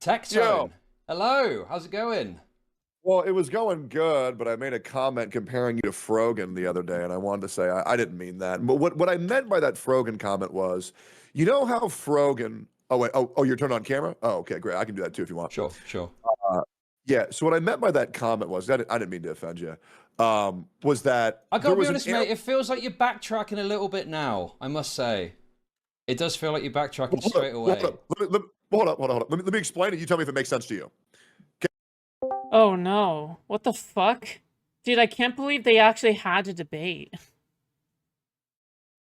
Tectone. Yo. Hello, how's it going? Well, it was going good, but I made a comment comparing you to Frogan the other day, and I wanted to say I didn't mean that. But what I meant by that Frogan comment was, you know how Frogan. Oh wait. Oh, you're turned on camera. Oh, okay, great. I can do that too if you want. Sure, sure. Uh, yeah. So what I meant by that comment was I didn't mean to offend you. Was that I there gotta be was an honest, mate, it feels like you're backtracking a little bit now, I must say. It does feel like you're backtracking straight away. Hold up. Let me explain it. You tell me if it makes sense to you. Oh no. What the fuck? Dude, I can't believe they actually had a debate.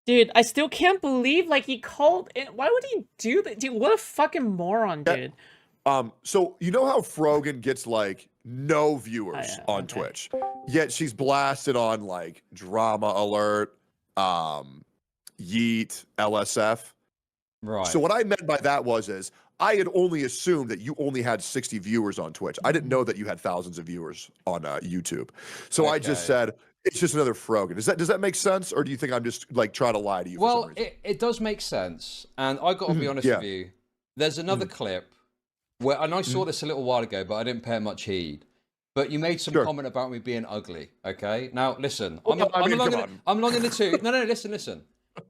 Dude, I still can't believe, like, he called it. Why would he do that? Dude, what a fucking moron, dude. So you know how Frogan gets like no viewers on okay. Twitch, yet she's blasted on like Drama Alert, Yeet, LSF. Right. So what I meant by that is I had only assumed that you only had 60 viewers on Twitch. I didn't know that you had thousands of viewers on YouTube. So I just said it's just another Frogan. Does that make sense, or do you think I'm just like trying to lie to you? Well, for some reason? it does make sense, and I gotta be honest with you. There's another clip where, and I saw this a little while ago, but I didn't pay much heed. But you made some comment about me being ugly. Okay, now listen, I'm long in the tooth. No, listen.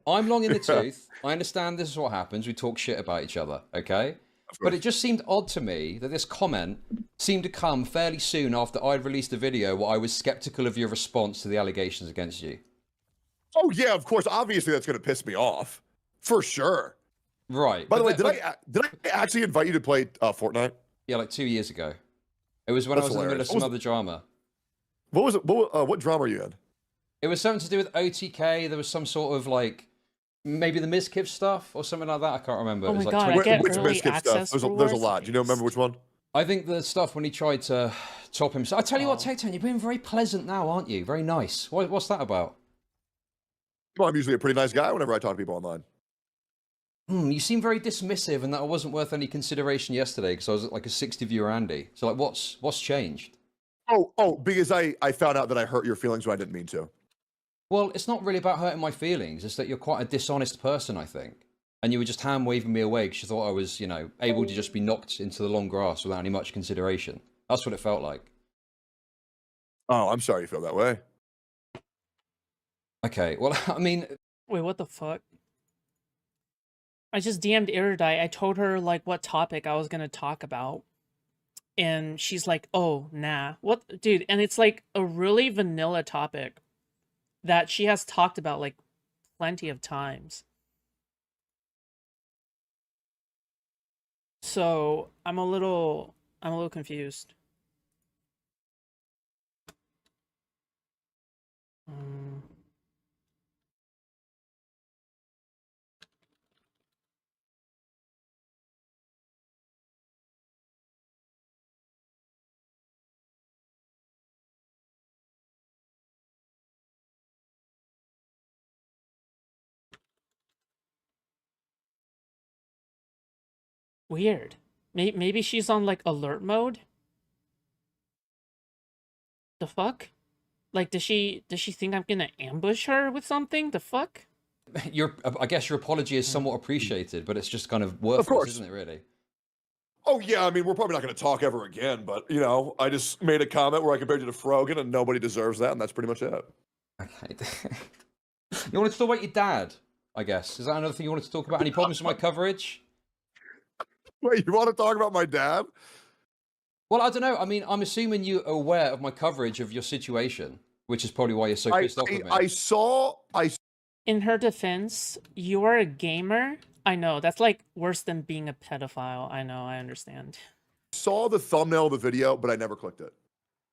I'm long in the tooth. I understand this is what happens. We talk shit about each other, okay? But it just seemed odd to me that this comment seemed to come fairly soon after I'd released a video where I was skeptical of your response to the allegations against you. Oh yeah, of course. Obviously, that's going to piss me off, for sure. Right. By the way, did I actually invite you to play Fortnite? Yeah, like 2 years ago. It was when I was in the middle of some other drama. What was it? What drama are you in? It was something to do with OTK. There was some sort of like, maybe the Mizkiv stuff or something like that. I can't remember. Oh it was my like god, which Mizkiv stuff? There's a lot. Do you remember which one? I think the stuff when he tried to top himself. I tell you what, Tectone, you're being very pleasant now, aren't you? Very nice. What's that about? Well, I'm usually a pretty nice guy whenever I talk to people online. You seem very dismissive, and that I wasn't worth any consideration yesterday because I was like a 60 viewer Andy. So like, what's changed? Oh, because I found out that I hurt your feelings when I didn't mean to. Well, it's not really about hurting my feelings. It's that you're quite a dishonest person, I think. And you were just hand-waving me away because you thought I was, able to just be knocked into the long grass without any much consideration. That's what it felt like. Oh, I'm sorry you feel that way. Okay, well, I mean... Wait, what the fuck? I just DM'd Erudite. I told her, like, what topic I was gonna talk about. And she's like, oh, nah. What? Dude, and it's, like, a really vanilla topic that she has talked about, like, plenty of times. So, I'm a little confused. Weird. Maybe she's on, like, alert mode? The fuck? Like, does she think I'm gonna ambush her with something? The fuck? I guess your apology is somewhat appreciated, but it's just kind of worthless, isn't it, really? Oh, yeah, I mean, we're probably not going to talk ever again, but, I just made a comment where I compared you to Frogan, and nobody deserves that, and that's pretty much it. Okay. You wanted to talk about your dad, I guess. Is that another thing you wanted to talk about? Any problems with my coverage? Wait, you want to talk about my dad? Well, I don't know. I mean, I'm assuming you're aware of my coverage of your situation, which is probably why you're so pissed off with me. In her defense, you're a gamer. I know, that's like worse than being a pedophile. I know, I understand. Saw the thumbnail of the video, but I never clicked it.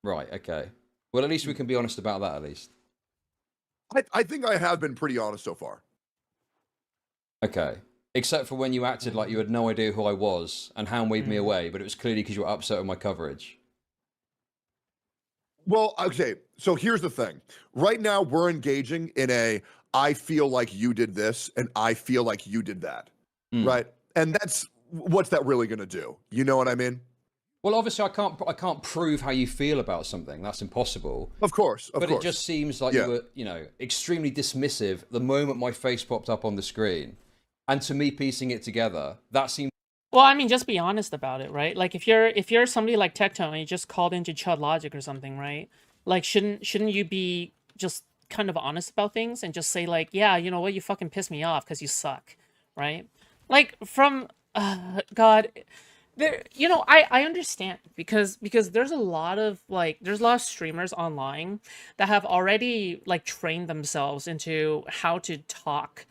Right, okay. Well, at least we can be honest about that, at least. I think I have been pretty honest so far. Okay. Except for when you acted like you had no idea who I was and hand-waved me away, but it was clearly because you were upset with my coverage. Well, okay, so here's the thing. Right now, we're engaging in a I feel like you did this and I feel like you did that, right? And what's that really going to do? You know what I mean? Well, obviously, I can't prove how you feel about something. That's impossible. Of course, but it just seems like you were, extremely dismissive the moment my face popped up on the screen. And to me, piecing it together, that seemed Well, I mean, just be honest about it, right? Like if you're somebody like Tectone and you just called into Chud Logic or something, right? Like shouldn't you be just kind of honest about things and just say like, yeah, you know what, you fucking piss me off because you suck, right? Like from God, there, you know, I understand because there's a lot of streamers online that have already like trained themselves into how to talk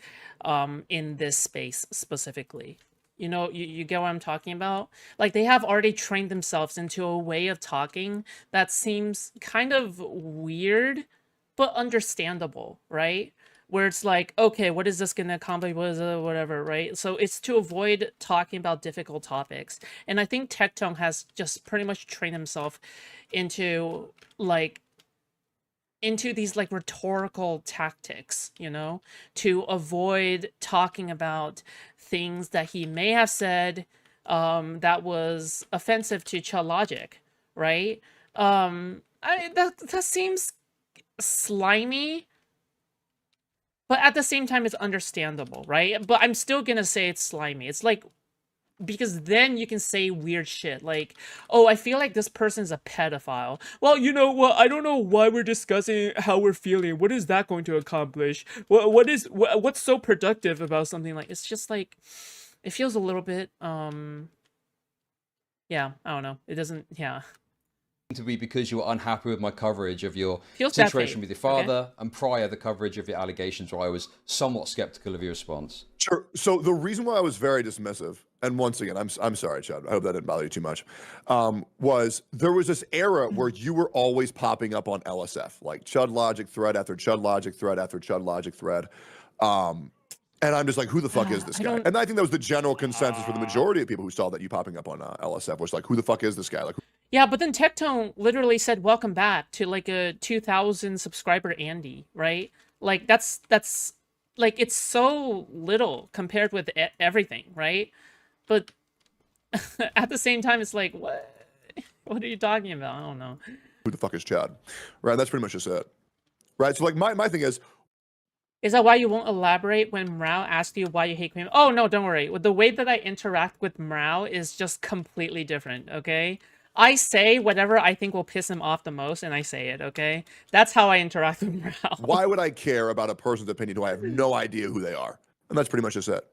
in this space specifically. You know, you get what I'm talking about? Like they have already trained themselves into a way of talking that seems kind of weird but understandable, right? Where it's like, okay, what is this going to accomplish? What is it, whatever, right? So it's to avoid talking about difficult topics. And I think Tectone has just pretty much trained himself into like these like rhetorical tactics, you know, to avoid talking about things that he may have said that was offensive to Chud Logic, right? That seems slimy, but at the same time it's understandable, right? But I'm still gonna say it's slimy. It's like, because then you can say weird shit like, oh, I feel like this person's a pedophile. Well, you know what, I don't know why we're discussing how we're feeling. What is that going to accomplish? What's so productive about something? Like, it's just like, it feels a little bit yeah, I don't know, it doesn't, yeah, to be because you were unhappy with my coverage of your feels situation with your father, and prior the coverage of your allegations where I was somewhat skeptical of your response. Sure. So the reason why I was very dismissive, and once again, I'm sorry, Chad, I hope that didn't bother you too much, was there was this era where you were always popping up on LSF, like Chud Logic thread after Chud Logic thread after Chud Logic thread. And I'm just like, who the fuck is this guy? And I think that was the general consensus for the majority of people who saw that you popping up on LSF was like, who the fuck is this guy? Like, yeah, but then Tectone literally said, welcome back to like a 2,000 subscriber Andy, right? Like that's like, it's so little compared with everything, right? But at the same time, it's like, what are you talking about? I don't know. Who the fuck is Chad? Right, that's pretty much just it. Right, so like my thing is that why you won't elaborate when Mrao asks you why you hate Queen? Oh, no, don't worry. The way that I interact with Mrao is just completely different, okay? I say whatever I think will piss him off the most, and I say it, okay? That's how I interact with Mrao. Why would I care about a person's opinion who I have no idea who they are? And that's pretty much just it.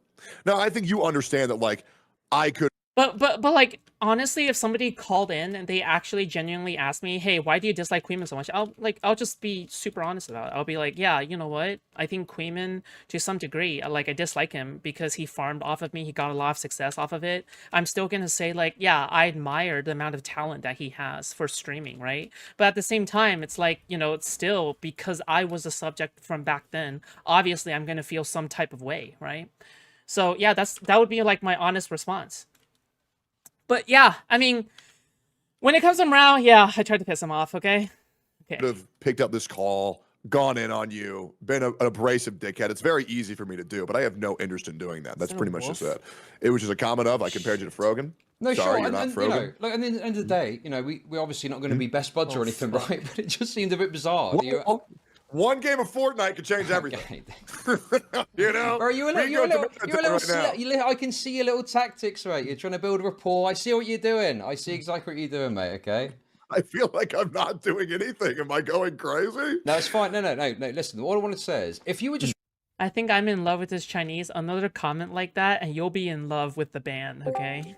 Now, I think you understand that, like, I could... But like, honestly, if somebody called in and they actually genuinely asked me, hey, why do you dislike Queeman so much? I'll just be super honest about it. I'll be like, yeah, you know what? I think Queeman, to some degree, I dislike him because he farmed off of me. He got a lot of success off of it. I'm still going to say, like, yeah, I admire the amount of talent that he has for streaming, right? But at the same time, it's like, you know, it's still because I was a subject from back then. Obviously, I'm going to feel some type of way, right? So yeah, that would be like my honest response. But yeah, I mean, when it comes to Mrao, yeah, I tried to piss him off, okay? Could have picked up this call, gone in on you, been an abrasive dickhead. It's very easy for me to do, but I have no interest in doing that. That's pretty much just it. It was just a comment of, I compared you to Frogan. No, sorry, sure. You're not Frogan. You know, like, at the end of the day, you know, we're obviously not going to be best buds or anything, right? But it just seemed a bit bizarre. One game of Fortnite could change everything. You know? Or you're a little I can see your little tactics, mate. You're trying to build rapport. I see what you're doing. I see exactly what you're doing, mate, okay? I feel like I'm not doing anything. Am I going crazy? No, it's fine. No. Listen, what I want to say is, if you were just... I think I'm in love with this Chinese. Another comment like that, and you'll be in love with the band, okay?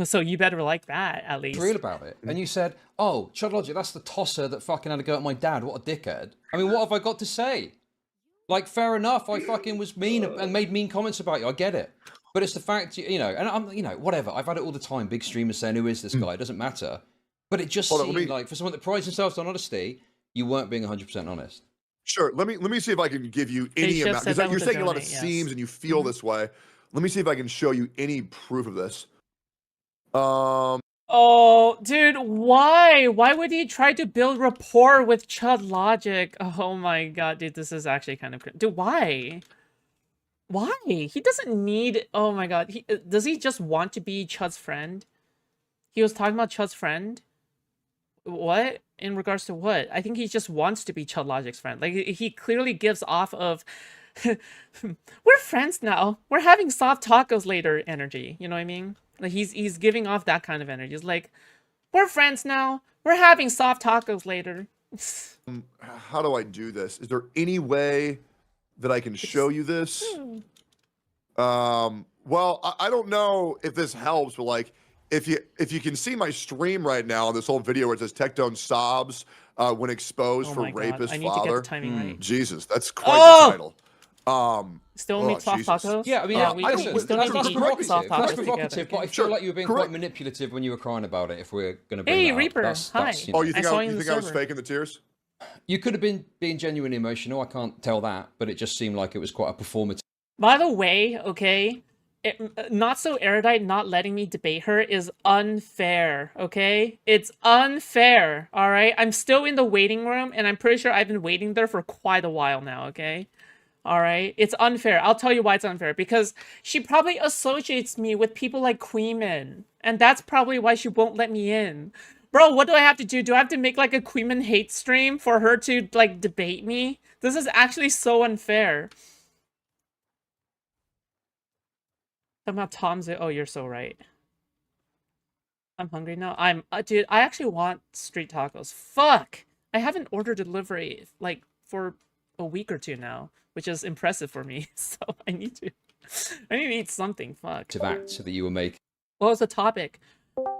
So you better like that, at least. Real about it. And you said, oh, Chud Logic, that's the tosser that fucking had a go at my dad. What a dickhead. I mean, what have I got to say? Like, fair enough. I fucking was mean and made mean comments about you. I get it. But it's the fact, you know, and I'm, you know, whatever. I've had it all the time. Big streamers saying, who is this guy? It doesn't matter. But it just seemed like, for someone that prides themselves on honesty, you weren't being 100% honest. Sure. Let me see if I can give you any amount. Because you're saying a lot of seams and you feel this way. Let me see if I can show you any proof of this. Oh, dude, why? Why would he try to build rapport with Chud Logic? Oh my god, dude, this is actually kind of... Dude, why? Why? He doesn't need... Oh my god. Does he just want to be Chud's friend? He was talking about Chud's friend? What? In regards to what? I think he just wants to be Chud Logic's friend. Like, he clearly gives off of we're friends now. We're having soft tacos later energy. You know what I mean? Like he's giving off that kind of energy. It's like, we're friends now. We're having soft tacos later. How do I do this? Is there any way that I can show you this? Well, I don't know if this helps, but like, if you can see my stream right now on this whole video where it says Tectone sobs when exposed for rapist I need father. To get the timing right. Jesus, that's quite the title. Still meet soft tacos? Yeah, I mean, we still need to eat soft tacos that's provocative, but I feel like you were being quite manipulative when you were crying about it. If we're going to bring that Reaper, up. hi. You know. Oh, you think I was faking the tears? You could have been being genuinely emotional. I can't tell that, but it just seemed like it was quite a performative. By the way, okay, not so erudite not letting me debate her is unfair, okay? It's unfair, all right? I'm still in the waiting room, and I'm pretty sure I've been waiting there for quite a while now, okay? All right? It's unfair. I'll tell you why it's unfair. Because she probably associates me with people like Queeman, and that's probably why she won't let me in. Bro, what do I have to do? Do I have to make, like, a Queeman hate stream for her to, like, debate me? This is actually so unfair. Talking about Tom's... Oh, you're so right. I'm hungry now. Dude, I actually want street tacos. Fuck! I haven't ordered delivery, like, for a week or two now, which is impressive for me. So I need to eat something. Fuck. To act that you were making. What was the topic?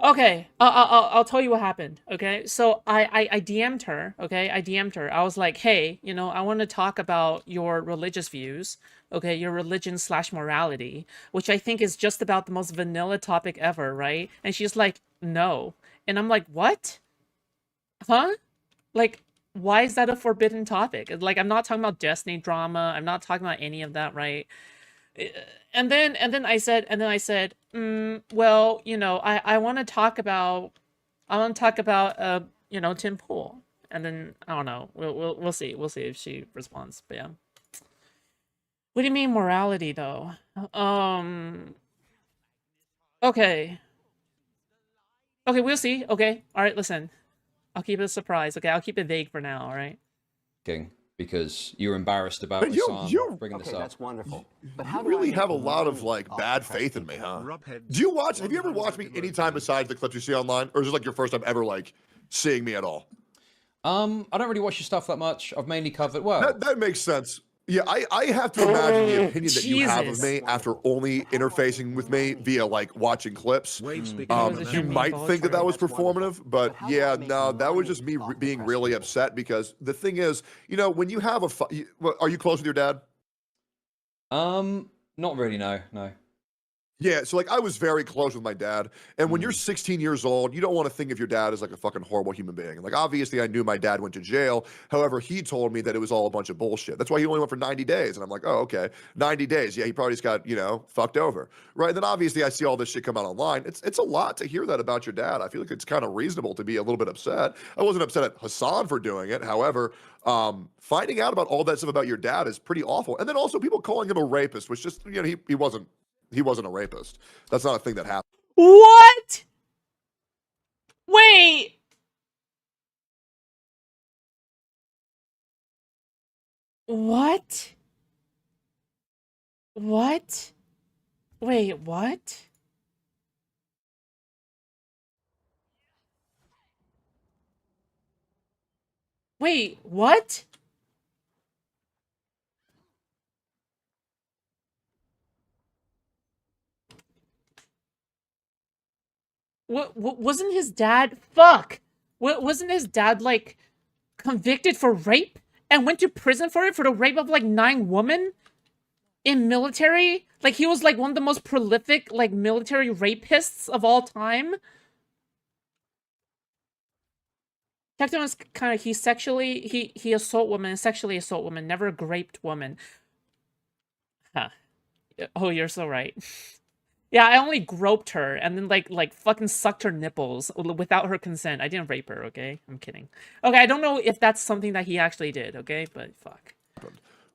Okay, I'll tell you what happened, okay? So I DM'd her, okay? I DM'd her. I was like, hey, you know, I want to talk about your religious views, okay? Your religion/morality, which I think is just about the most vanilla topic ever, right? And she's like, no. And I'm like, what? Huh? Like, why is that a forbidden topic? Like, I'm not talking about Destiny drama. I'm not talking about any of that, right? And then I said, well, you know, I want to talk about, you know, Tim Pool. And then I don't know. We'll see if she responds. But yeah. What do you mean morality though? Okay. Okay, we'll see. Okay. All right, listen. I'll keep it a surprise. Okay, I'll keep it vague for now, all right? Because you're embarrassed about bringing this up. That's wonderful. But how you really have a lot of like bad faith in me, huh? Do you watch? Have you ever watched me anytime besides the clips you see online, or is this like your first time ever like seeing me at all? I don't really watch your stuff that much. I've mainly covered. Well, that makes sense. Yeah, I have to imagine the opinion that you have of me after only interfacing with me via like watching clips. You might think that was performative, but yeah, no, that was just me being really upset because the thing is, you know, when you have are you close with your dad? Not really, no. Yeah, so like I was very close with my dad, and when you're 16 years old, you don't want to think of your dad as like a fucking horrible human being. Like obviously I knew my dad went to jail, however, he told me that it was all a bunch of bullshit. That's why he only went for 90 days, and I'm like, oh, okay, 90 days, yeah, he probably just got, you know, fucked over, right? And then obviously I see all this shit come out online. It's a lot to hear that about your dad. I feel like it's kind of reasonable to be a little bit upset. I wasn't upset at Hassan for doing it, however, finding out about all that stuff about your dad is pretty awful. And then also people calling him a rapist, which just, you know, he wasn't a rapist. That's not a thing that happened. What? Wait. What? What? Wait, what? Wait, what? What wasn't his dad? Fuck! Wasn't his dad like convicted for rape and went to prison for it for the rape of like 9 women in military? Like he was like one of the most prolific like military rapists of all time. Tectone is kind of he assault women, sexually assault women, never raped women. Huh. Oh, you're so right. Yeah, I only groped her and then like fucking sucked her nipples without her consent. I didn't rape her, okay? I'm kidding. Okay, I don't know if that's something that he actually did, okay? But fuck.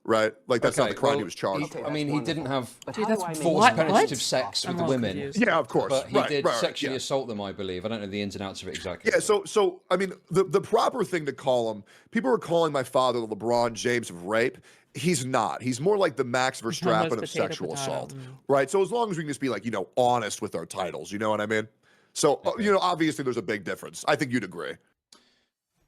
Right? Like that's not the crime he was charged for. I mean, he didn't have forced penetrative sex with the women. Confused. Yeah, of course. But he did sexually assault them, I believe. I don't know the ins and outs of it exactly. Yeah, so I mean, the proper thing to call him, people were calling my father the LeBron James of rape. He's not. He's more like the Max Verstappen of sexual assault, right? So as long as we can just be like, honest with our titles, you know what I mean? So, obviously there's a big difference. I think you'd agree.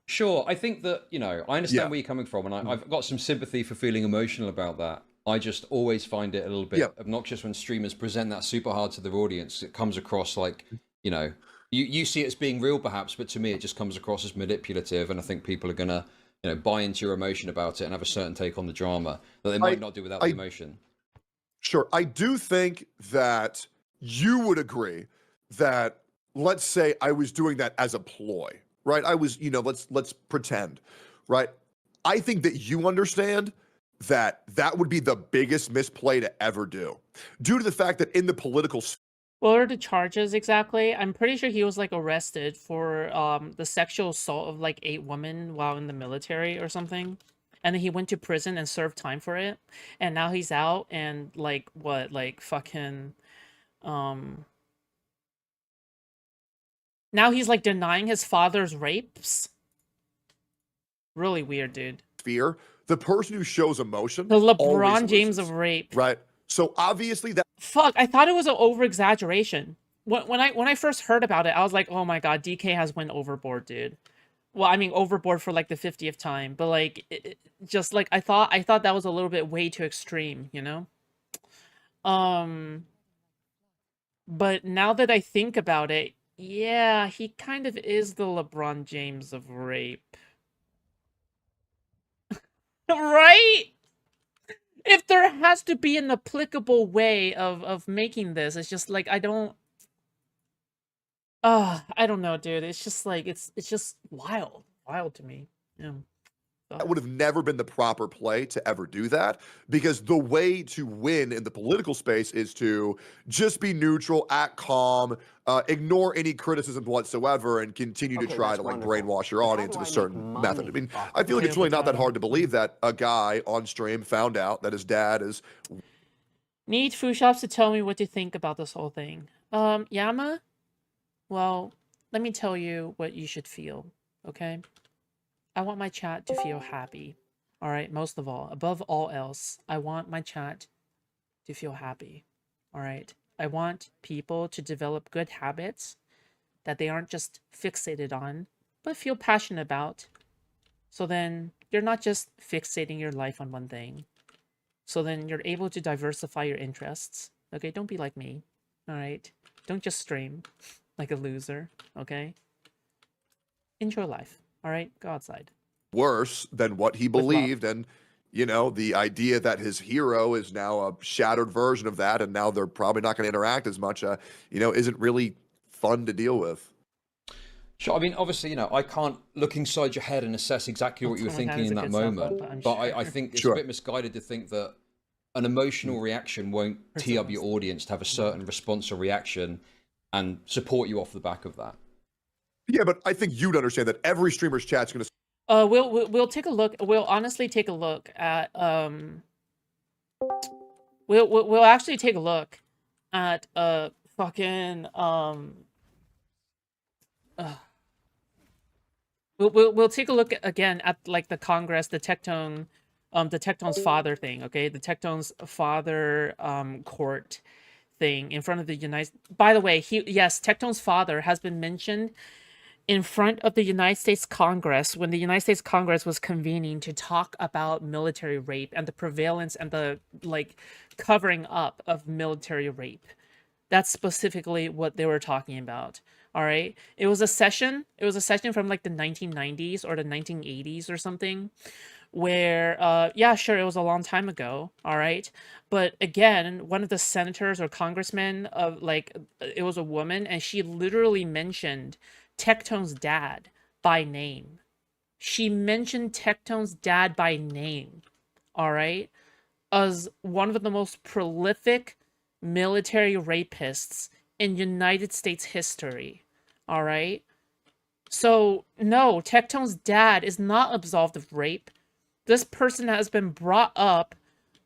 Sure. I think that, I understand where you're coming from, and I've got some sympathy for feeling emotional about that. I just always find it a little bit obnoxious when streamers present that super hard to their audience. It comes across like, you see it as being real perhaps, but to me it just comes across as manipulative, and I think people are going to, buy into your emotion about it and have a certain take on the drama that they might not do without the emotion. Sure. I do think that you would agree that, let's say I was doing that as a ploy, right? I was, let's pretend, right? I think that you understand that that would be the biggest misplay to ever do, due to the fact that in the political What are the charges exactly? I'm pretty sure he was like arrested for the sexual assault of like 8 women while in the military or something. And then he went to prison and served time for it. And now he's out and fucking now he's like denying his father's rapes. Really weird, dude. Fear, the person who shows emotion, the LeBron James of rape. Right. So obviously that fuck, I thought it was an over-exaggeration. When I first heard about it, I was like, oh my god, DK has went overboard, dude. Well, I mean overboard for like the 50th time, but like just like I thought that was a little bit way too extreme, But now that I think about it, yeah, he kind of is the LeBron James of rape. Right? If there has to be an applicable way of making this, it's just like I don't know, dude. It's just like it's just wild to me. Yeah. That would have never been the proper play to ever do that, because the way to win in the political space is to just be neutral, act calm, ignore any criticism whatsoever, and continue to try to brainwash your audience in a certain method. I mean, I feel like it's really not that hard to believe that a guy on stream found out that his dad is... Need Foodshops to tell me what to think about this whole thing. Yama? Well, let me tell you what you should feel, okay? I want my chat to feel happy. All right, most of all, above all else, I want my chat to feel happy. All right, I want people to develop good habits that they aren't just fixated on, but feel passionate about. So then you're not just fixating your life on one thing. So then you're able to diversify your interests. Okay, don't be like me. All right, don't just stream like a loser. Okay, enjoy life. All right, go outside. Worse than what he believed, and the idea that his hero is now a shattered version of that, and now they're probably not going to interact as much, isn't really fun to deal with. Sure. I mean, obviously, I can't look inside your head and assess exactly what you were thinking in that moment, but I think it's a bit misguided to think that an emotional reaction won't tee up your audience to have a certain response or reaction and support you off the back of that. Yeah, but I think you'd understand that every streamer's chat's going to... We'll take a look. We'll honestly take a look at we'll actually take a look at fucking we'll take a look again at like the Congress, the Tectone's father thing, okay? The Tectone's father court thing in front of the United... By the way, Tectone's father has been mentioned in front of the United States Congress when the United States Congress was convening to talk about military rape and the prevalence and the covering up of military rape. That's specifically what they were talking about. All right. It was a session from like the 1990s or the 1980s or something where, yeah, sure, it was a long time ago. All right. But again, one of the senators or congressmen of it was a woman, and she literally mentioned Tectone's dad by name. She mentioned Tectone's dad by name, all right, as one of the most prolific military rapists in United States history, all right? So, no, Tectone's dad is not absolved of rape. This person has been brought up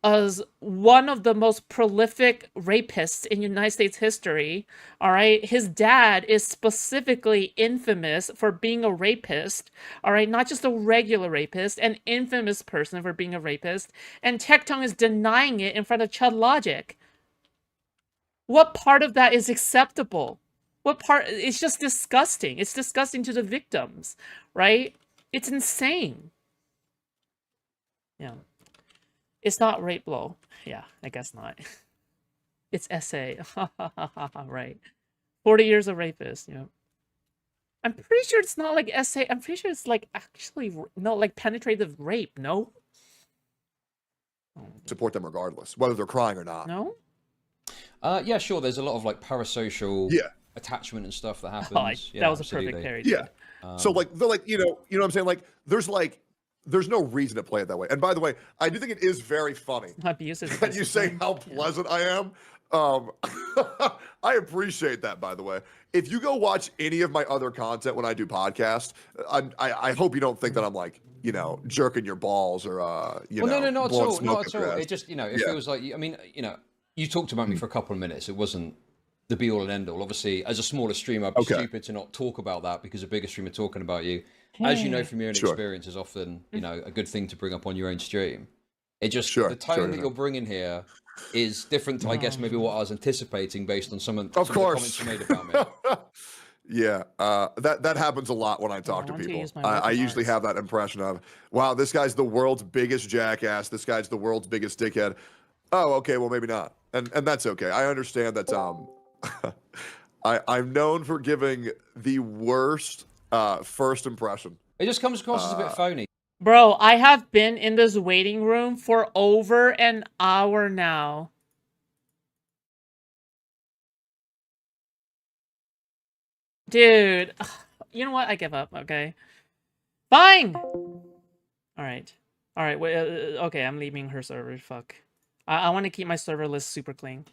as one of the most prolific rapists in United States history. All right, his dad is specifically infamous for being a rapist. All right, not just a regular rapist, an infamous person for being a rapist. And Tectone is denying it in front of Chud Logic. What part of that is acceptable? What part? It's just disgusting. It's disgusting to the victims, right? It's insane. Yeah. It's not rape blow. Yeah, I guess not. It's essay. Right. 40 years of rapist, you know. I'm pretty sure it's not like essay. I'm pretty sure it's like actually, no, like penetrative rape, no? Support them regardless, whether they're crying or not. No? Yeah, sure. There's a lot of like parasocial attachment and stuff that happens. Oh, that was absolutely. a perfect parry. Yeah. So like they're like, you know what I'm saying? Like there's no reason to play it that way. And by the way, I do think it is very funny that you say how pleasant I am. I appreciate that, by the way. If you go watch any of my other content when I do podcasts, I hope you don't think that I'm like, you know, jerking your balls or you know. No, not at all. Not at all. Ass. It just, you know, it feels like, I mean, you know, you talked about me for a couple of minutes. It wasn't the be all and end all. Obviously, as a smaller streamer, I'd be stupid to not talk about that because a bigger streamer talking about you, as you know from your own experience, is often, you know, a good thing to bring up on your own stream. It just, the tone that you're bringing here is different to, I guess, maybe what I was anticipating based on some of the comments you made about me. Yeah, that happens a lot when I talk to people. I usually have that impression of, wow, this guy's the world's biggest jackass. This guy's the world's biggest dickhead. Oh, okay, well, maybe not. And that's okay. I understand that I'm known for giving the worst first impression. It just comes across as a bit phony. Bro, I have been in this waiting room for over an hour now. Dude, you know what? I give up, okay? Fine! Alright. Alright, okay, I'm leaving her server, fuck. I want to keep my server list super clean.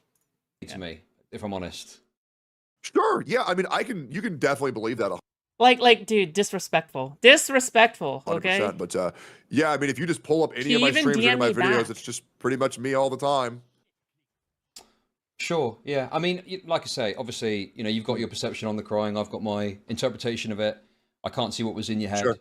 Yeah. To me, if I'm honest. Sure, yeah, I mean, you can definitely believe that. Like, dude, disrespectful. Disrespectful, okay? 100%, but, yeah, I mean, if you just pull up any of my streams or any of my videos, it's just pretty much me all the time. Sure, yeah. I mean, like I say, obviously, you know, you've got your perception on the crying. I've got my interpretation of it. I can't see what was in your head. Sure.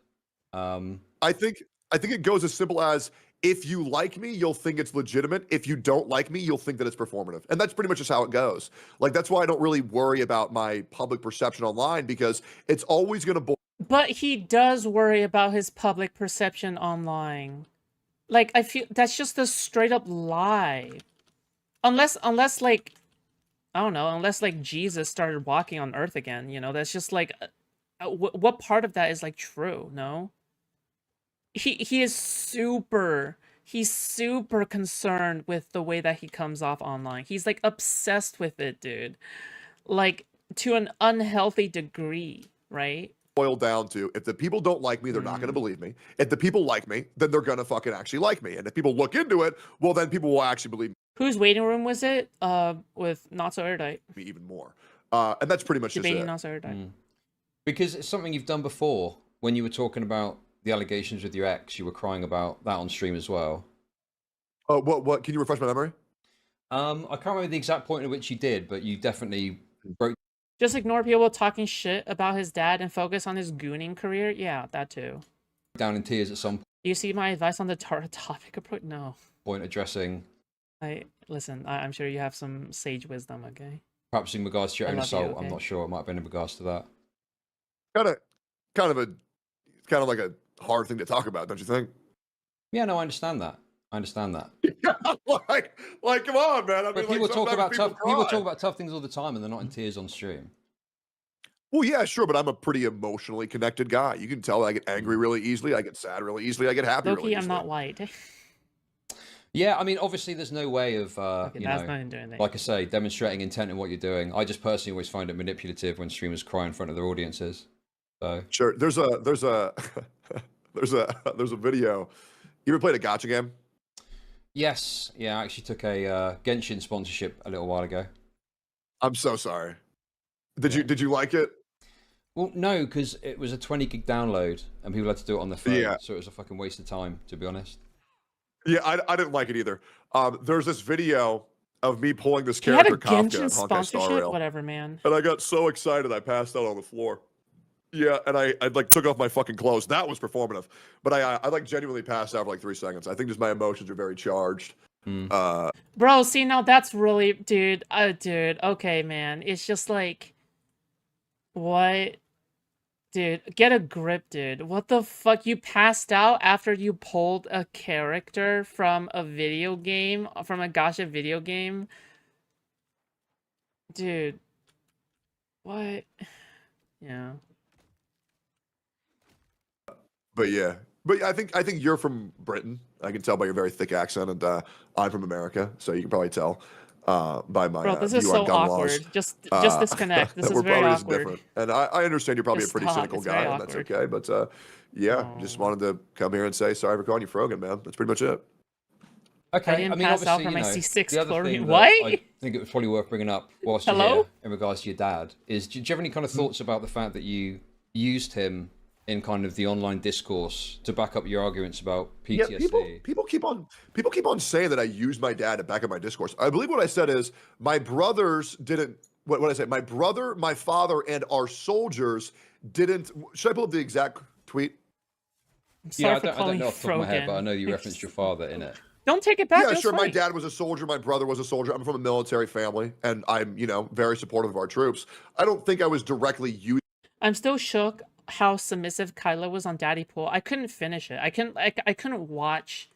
I think it goes as simple as, if you like me, you'll think it's legitimate. If you don't like me, you'll think that it's performative. And that's pretty much just how it goes. Like, that's why I don't really worry about my public perception online, because it's always going to... But he does worry about his public perception online. Like, I feel that's just a straight up lie. Unless like, I don't know, unless like Jesus started walking on earth again, you know, that's just like, what part of that is like true, no? He's super concerned with the way that he comes off online. He's like obsessed with it, dude. Like to an unhealthy degree, right? Boil down to, if the people don't like me, they're not going to believe me. If the people like me, then they're going to fucking actually like me. And if people look into it, well, then people will actually believe me. Whose waiting room was it? With Not So Erudite. Even more. And that's pretty much Debating just it. Not So Erudite. Because it's something you've done before. When you were talking about the allegations with your ex, you were crying about that on stream as well. Oh, what? Can you refresh my memory? I can't remember the exact point at which you did, but you definitely broke. Just ignore people talking shit about his dad and focus on his gooning career? Yeah, that too. Down in tears at some point. Do you see my advice on the topic approach? No. Point addressing. Listen, I'm sure you have some sage wisdom, okay? Perhaps in regards to your own assault. Okay? I'm not sure. It might have been in regards to that. Kind of like a hard thing to talk about, don't you think? Yeah, no, I understand that. like, come on, man. I mean, people talk about tough things all the time, and they're not in tears on stream. Well, yeah, sure, but I'm a pretty emotionally connected guy. You can tell I get angry really easily, I get sad really easily, I get happy really easily. I'm not white. Yeah, I mean, obviously, there's no way of, you know, like I say, demonstrating intent in what you're doing. I just personally always find it manipulative when streamers cry in front of their audiences. So sure, there's a video. You ever played a gacha game? Yes, yeah, I actually took a Genshin sponsorship a little while ago. I'm so sorry. Did you like it? Well, no, because it was a 20 gig download and people had to do it on their phone, so it was a fucking waste of time, to be honest. Yeah, I didn't like it either. There's this video of me pulling this character Kafka in Honkai Star Rail. Whatever, man. And I got so excited I passed out on the floor. Yeah, and I like took off my fucking clothes. That was performative. But I like genuinely passed out for like 3 seconds. I think just my emotions are very charged. Bro, see, now that's really, dude, okay, man. It's just like, what? Dude, get a grip, dude. What the fuck? You passed out after you pulled a character from a video game, from a gacha video game? Dude. What? Yeah. But yeah. But I think you're from Britain. I can tell by your very thick accent, and I'm from America, so you can probably tell by my Bro, this is view so on gun awkward. laws. Just disconnect. This is we're very probably awkward. just different. And I understand you're probably Just a pretty stop. cynical It's guy, very and that's awkward. okay. But yeah, just wanted to come here and say sorry for calling you Frogan, man. That's pretty much it. Okay, I didn't pass out from my the C6 other chlorine. thing that What? I think it was probably worth bringing up whilst you're here in regards to your dad is, do you have any kind of thoughts about the fact that you used him in kind of the online discourse to back up your arguments about PTSD? Yeah, people keep on saying that I used my dad to back up my discourse. I believe what I said is my brothers didn't. What I say? My brother, my father, and our soldiers didn't. Should I pull up the exact tweet? Yeah, I don't know off the top of my head, but I know you referenced your father in it. Don't take it back. Yeah, sure. My dad was a soldier. My brother was a soldier. I'm from a military family, and I'm, very supportive of our troops. I don't think I was directly used. I'm still shook how submissive Kyla was on Daddy Pool. I couldn't finish it. I couldn't watch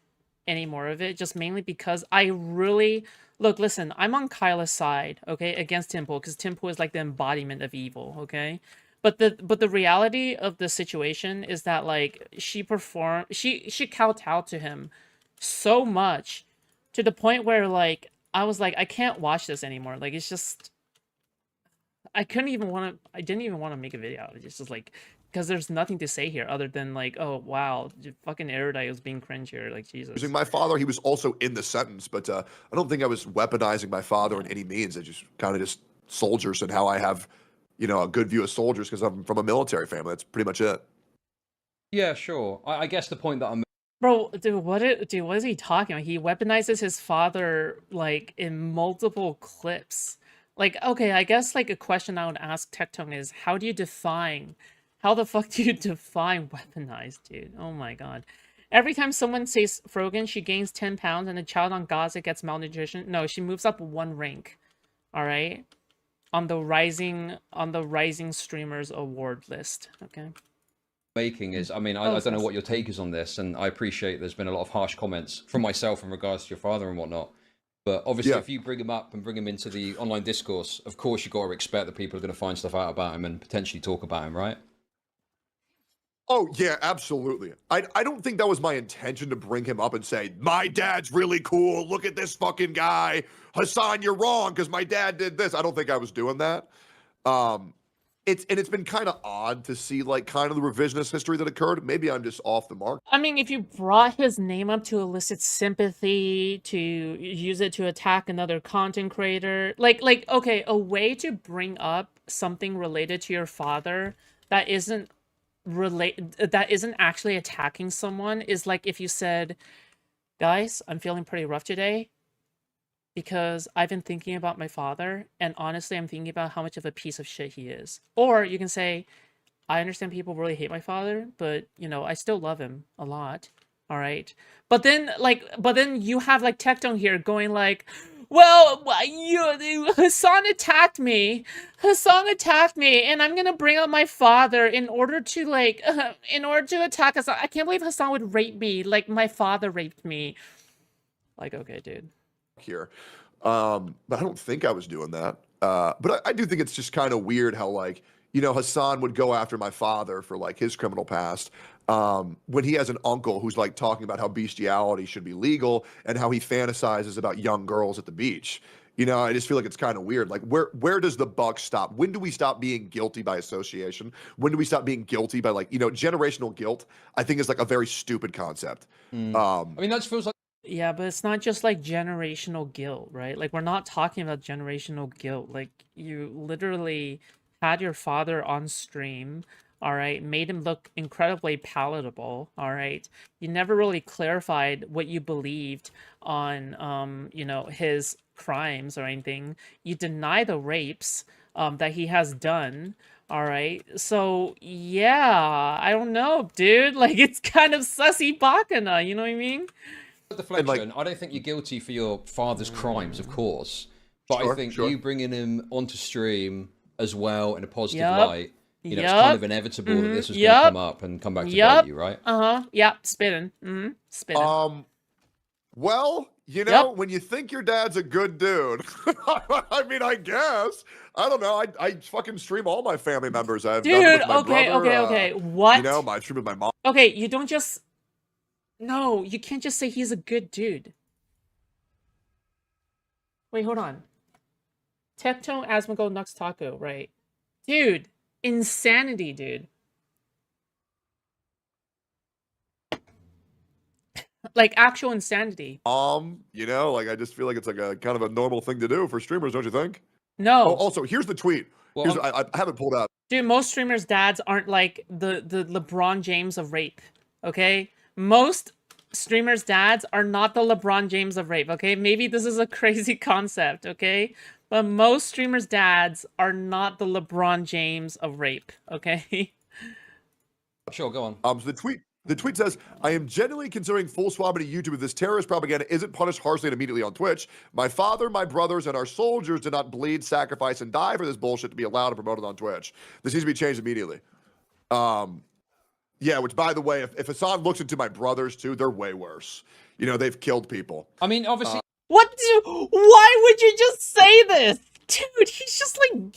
any more of it, just mainly because I really listen, I'm on Kyla's side, okay, against Timpool, because Timpool is like the embodiment of evil, okay? But the reality of the situation is that like she kowtowed to him so much to the point where like I was like, I can't watch this anymore. Like it's just I didn't even want to make a video out of it. It's just like, because there's nothing to say here other than like, oh wow, fucking Erudite was being cringe here, like Jesus. Using my father, he was also in the sentence, but I don't think I was weaponizing my father in any means. I just kind of just soldiers and how I have, a good view of soldiers because I'm from a military family. That's pretty much it. Yeah, sure. I guess the point that I'm Bro, dude, what is he talking about? He weaponizes his father like in multiple clips. Like, okay, I guess like a question I would ask Tectone is how the fuck do you define weaponized, dude? Oh my god. Every time someone says Frogan, she gains 10 pounds and a child on Gaza gets malnutrition. No, she moves up 1 rank. Alright? On the rising streamers award list. Okay. Making is, I don't know what your take is on this, and I appreciate there's been a lot of harsh comments from myself in regards to your father and whatnot. But obviously, if you bring him up and bring him into the online discourse, of course, you've got to expect that people are going to find stuff out about him and potentially talk about him, right? Oh, yeah, absolutely. I don't think that was my intention to bring him up and say, my dad's really cool. Look at this fucking guy. Hassan, you're wrong because my dad did this. I don't think I was doing that. It's been kind of odd to see like kind of the revisionist history that occurred. Maybe I'm just off the mark. I mean, if you brought his name up to elicit sympathy, to use it to attack another content creator, like okay, a way to bring up something related to your father that isn't actually attacking someone is like if you said, guys, I'm feeling pretty rough today because I've been thinking about my father, and honestly, I'm thinking about how much of a piece of shit he is. Or you can say, I understand people really hate my father, but, I still love him a lot, all right? But then you have, like, Tectone here going, like, well, Hassan attacked me, and I'm gonna bring up my father in order to, like, in order to attack Hassan. I can't believe Hassan would rape me, like my father raped me. Like, okay, dude. Here. But I don't think I was doing that. But I do think it's just kind of weird how like, Hassan would go after my father for like his criminal past. When he has an uncle who's like talking about how bestiality should be legal and how he fantasizes about young girls at the beach. I just feel like it's kind of weird. Like where does the buck stop? When do we stop being guilty by association? When do we stop being guilty by like, generational guilt? I think is like a very stupid concept. That feels like. Yeah, but it's not just like generational guilt, right? Like we're not talking about generational guilt. Like you literally had your father on stream, all right, made him look incredibly palatable, all right. You never really clarified what you believed on, you know, his crimes or anything. You deny the rapes that he has done, all right. So yeah, I don't know, dude. Like, it's kind of sussy bakana, you know what I mean? Deflection. I don't think you're guilty for your father's crimes, of course, but I think you bringing him onto stream as well in a positive light, you know, it's kind of inevitable that this was going to come up and come back to bite you, right? Yeah, spinning. Spinning. Well, you know, when you think your dad's a good dude, I mean, I guess. I don't know. I fucking stream all my family members. I've done it with my brother. Okay. What? You know, I stream with my mom. Okay, you don't just... No, you can't just say he's a good dude. Wait, hold on. Tectone, Asmongold, Nux Taco, right? Dude, insanity, dude. Like, actual insanity. You know, like, I just feel like it's like a kind of a normal thing to do for streamers, don't you think? No. Oh, also, here's the tweet. Well, I have it pulled out. Dude, most streamers' dads aren't like the LeBron James of rape, okay? Most streamers' dads are not the LeBron James of rape, okay? Maybe this is a crazy concept, okay? But most streamers' dads are not the LeBron James of rape, okay? Sure, go on. So the tweet says, I am genuinely considering full swabbing YouTube with this terrorist propaganda isn't punished harshly and immediately on Twitch. My father, my brothers, and our soldiers did not bleed, sacrifice, and die for this bullshit to be allowed and promoted on Twitch. This needs to be changed immediately. Yeah, which, by the way, if Hassan looks into my brothers, too, they're way worse. You know, they've killed people. I mean, obviously... Why would you just say this? Dude, he's just, like,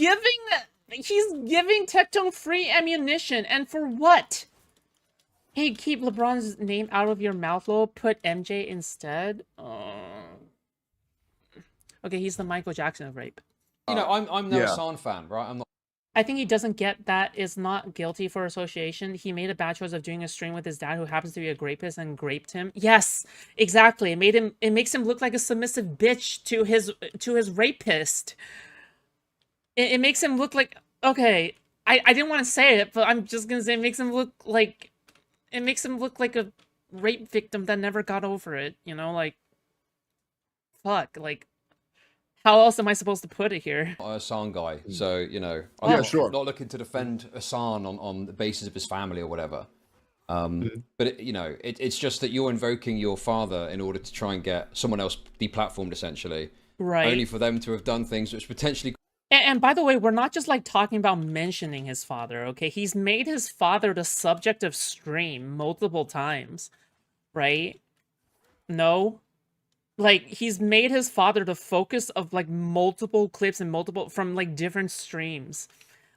he's giving Tectone free ammunition, and for what? Hey, keep LeBron's name out of your mouth, lol. Put MJ instead. Okay, he's the Michael Jackson of rape. You know, I'm no Hassan fan, right? I'm not. I think he doesn't get that is not guilty for association. He made a bad choice of doing a stream with his dad, who happens to be a rapist, and raped him. Yes, exactly. It makes him look like a submissive bitch to his rapist. It makes him look like, okay. I didn't want to say it, but I'm just gonna say it makes him look like. It makes him look like a rape victim that never got over it, you know, like, fuck, like, how else am I supposed to put it here? I'm a Hassan guy, so, you know, I'm not looking to defend Hassan on the basis of his family or whatever. But, you know, it's just that you're invoking your father in order to try and get someone else deplatformed, essentially. Right. Only for them to have done things which potentially... And by the way, we're not just like talking about mentioning his father, okay? He's made his father the subject of stream multiple times, right? No? Like, he's made his father the focus of like multiple clips and from like different streams.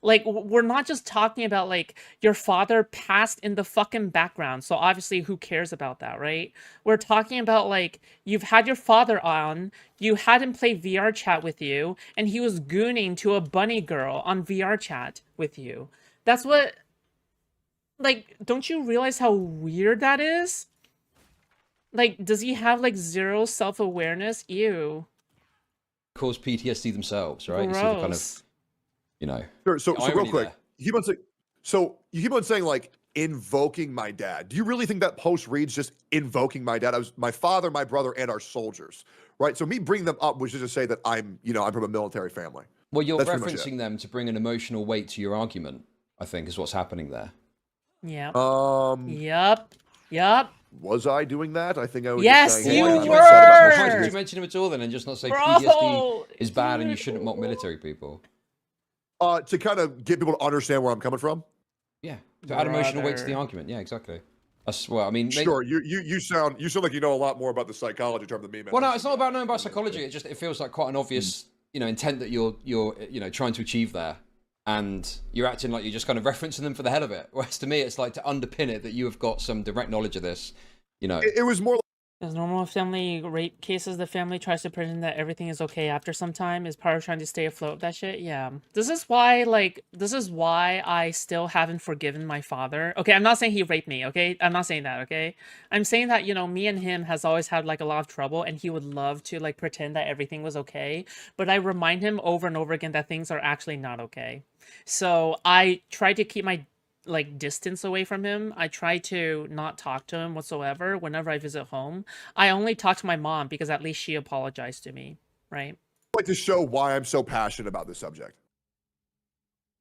Like, we're not just talking about like your father passed in the fucking background. So obviously, who cares about that, right? We're talking about like you've had your father on, you had him play VR chat with you, and he was gooning to a bunny girl on VR chat with you. That's what. Like, don't you realize how weird that is? Like, does he have like zero self-awareness? Ew. Cause PTSD themselves, right? Gross. You see the kind of. You know. Sure. So real quick, you keep on saying like invoking my dad. Do you really think that post reads just invoking my dad? I was my father, my brother, and our soldiers, right? So me bringing them up was just to say that I'm from a military family. Well, you're referencing them to bring an emotional weight to your argument, I think, is what's happening there. Yeah. Yep. Was I doing that? I think I was. Yes, just saying, you hey, were. Why did you mention him at all then, and just not say PTSD is bad and you shouldn't mock military people? To kind of get people to understand where I'm coming from. Yeah, to add emotional weight to the argument. Yeah, exactly. Well, I mean, sure. You sound like you know a lot more about the psychology term than me, man. Well, no, it's not about knowing about psychology. It feels like quite an obvious, intent that you're trying to achieve there, and you're acting like you're just kind of referencing them for the hell of it. Whereas to me, it's like to underpin it that you have got some direct knowledge of this. It was more. As normal family rape cases, the family tries to pretend that everything is okay after some time. Is part of trying to stay afloat with that shit? Yeah. This is why I still haven't forgiven my father. Okay, I'm not saying he raped me, okay? I'm not saying that, okay? I'm saying that, me and him has always had, like, a lot of trouble, and he would love to, like, pretend that everything was okay. But I remind him over and over again that things are actually not okay. So I try to keep my like distance away from him. I try to not talk to him whatsoever whenever I visit home. I only talk to my mom because at least she apologized to me, right? I'd like to show why I'm so passionate about this subject.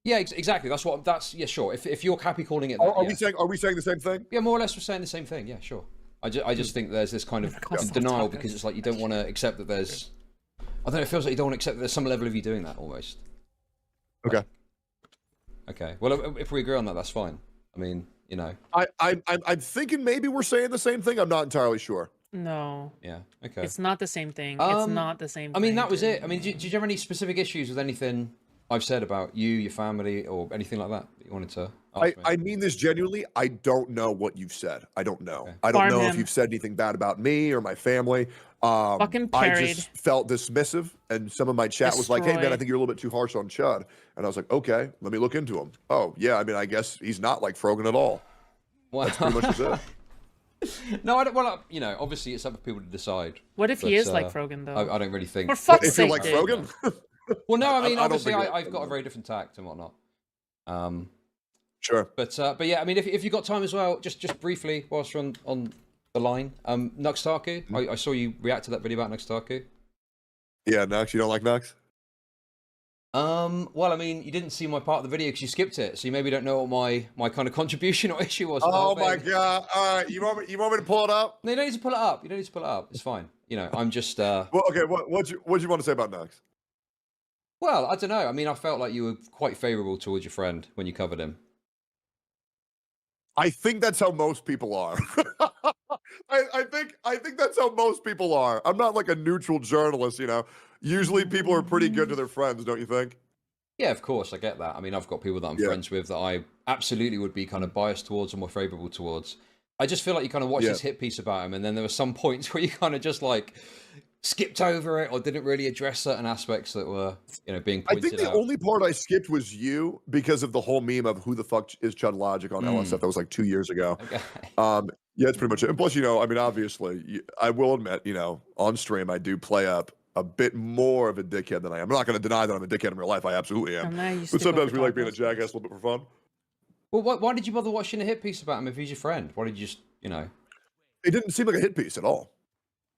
Yeah, exactly. Yeah, sure. If you're happy calling it that, Are we saying the same thing? Yeah, more or less we're saying the same thing. Yeah, sure. I just think there's this kind of denial because it's like you don't want to accept that there's. I don't know. It feels like you don't want to accept that there's some level of you doing that almost. Okay. Okay. Well, if we agree on that, that's fine. I mean, you know. I'm thinking maybe we're saying the same thing. I'm not entirely sure. No. Yeah. Okay. It's not the same thing. It's not the same thing. I mean, that was it. I mean, did you have any specific issues with anything I've said about you, your family, or anything like that you wanted to ask me? I mean this genuinely. I don't know what you've said. I don't know. Okay. I don't know if you've said anything bad about me or my family. Fucking parried. I just felt dismissive, and some of my chat was like, "Hey man, I think you're a little bit too harsh on Chud," and I was like, "Okay, let me look into him." Oh yeah, I mean, I guess he's not like Frogan at all. Well, that's pretty much it. No, I don't. Well, you know, obviously it's up for people to decide. What if he is like Frogan though? I don't really think. For fuck's sake, if you're like Frogan. Well, no, I mean, obviously I've got a very different tact and whatnot. Sure. But yeah, I mean, if you've got time as well, just briefly whilst you're on the line, Nuxtaku, I saw you react to that video about Nuxtaku. Yeah, Nux, you don't like Nux? Well, I mean, you didn't see my part of the video because you skipped it, so you maybe don't know what my kind of contribution or issue was. Oh my god! All right, you want me to pull it up? No, you don't need to pull it up. You don't need to pull it up. It's fine. You know, I'm just. Well, okay. What'd you want to say about Nux? Well, I don't know. I mean, I felt like you were quite favourable towards your friend when you covered him. I think that's how most people are. I think that's how most people are. I'm not like a neutral journalist, you know. Usually people are pretty good to their friends, don't you think? Yeah, of course, I get that. I mean, I've got people that I'm friends with that I absolutely would be kind of biased towards or more favourable towards. I just feel like you kind of watched this hit piece about him, and then there were some points where you kind of just like skipped over it or didn't really address certain aspects that were, you know, being pointed out. I think the only part I skipped was you because of the whole meme of who the fuck is Chud Logic on LSF. That was like 2 years ago. Okay. Yeah, that's pretty much it. And plus, you know, I mean, obviously, I will admit, you know, on stream, I do play up a bit more of a dickhead than I am. I'm not going to deny that I'm a dickhead in real life. I absolutely am. But sometimes we like being a jackass a little bit for fun. Well, why did you bother watching a hit piece about him if he's your friend? Why did you just, you know? It didn't seem like a hit piece at all.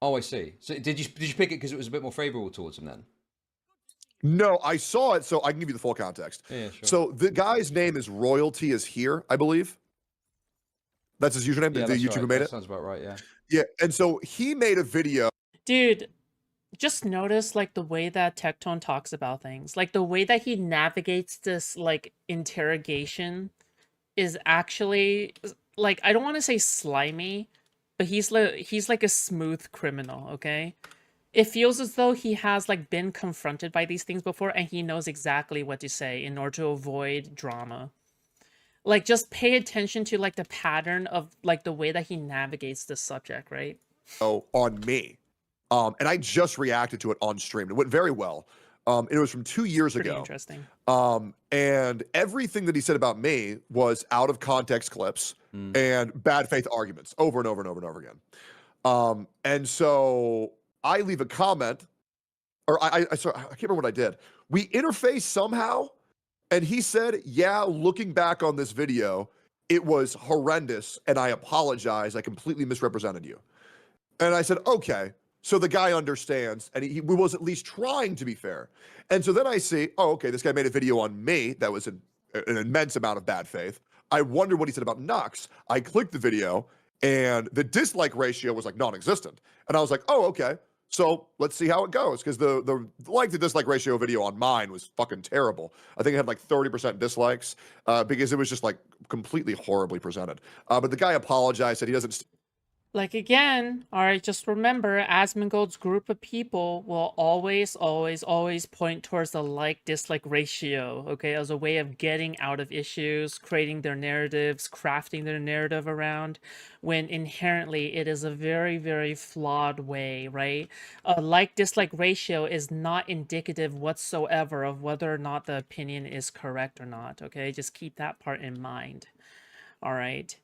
Oh, I see. So did you pick it because it was a bit more favourable towards him then? No, I saw it, so I can give you the full context. Yeah, sure. So the guy's name is Royalty is Here, I believe. That's his username. Yeah, the YouTuber made it. Sounds about right. Yeah. Yeah, and so he made a video. Dude, just notice like the way that Tectone talks about things, like the way that he navigates this like interrogation is actually like, I don't want to say slimy, but he's like a smooth criminal. Okay, it feels as though he has like been confronted by these things before and he knows exactly what to say in order to avoid drama. Like, just pay attention to like the pattern of like the way that he navigates this subject, right? Oh, on me. And I just reacted to it on stream. It went very well. It was from 2 years Pretty ago. Interesting. And everything that he said about me was out of context clips and bad faith arguments over and over and over and over again. And so I leave a comment, or I can't remember what I did. We interfaced somehow, and he said, yeah, looking back on this video, it was horrendous, and I apologize. I completely misrepresented you. And I said, okay. So the guy understands, and he was at least trying to be fair. And so then I see, oh, okay, this guy made a video on me that was an immense amount of bad faith. I wonder what he said about Nux. I clicked the video, and the dislike ratio was like non-existent. And I was like, oh, okay. So let's see how it goes, because the like to dislike ratio video on mine was fucking terrible. I think it had like 30% dislikes because it was just like completely horribly presented. But the guy apologized, said he doesn't. Like, again, all right, just remember, Asmongold's group of people will always, always, always point towards the like-dislike ratio, okay, as a way of getting out of issues, creating their narratives, crafting their narrative around, when inherently it is a very, very flawed way, right? A like-dislike ratio is not indicative whatsoever of whether or not the opinion is correct or not, okay? Just keep that part in mind, all right?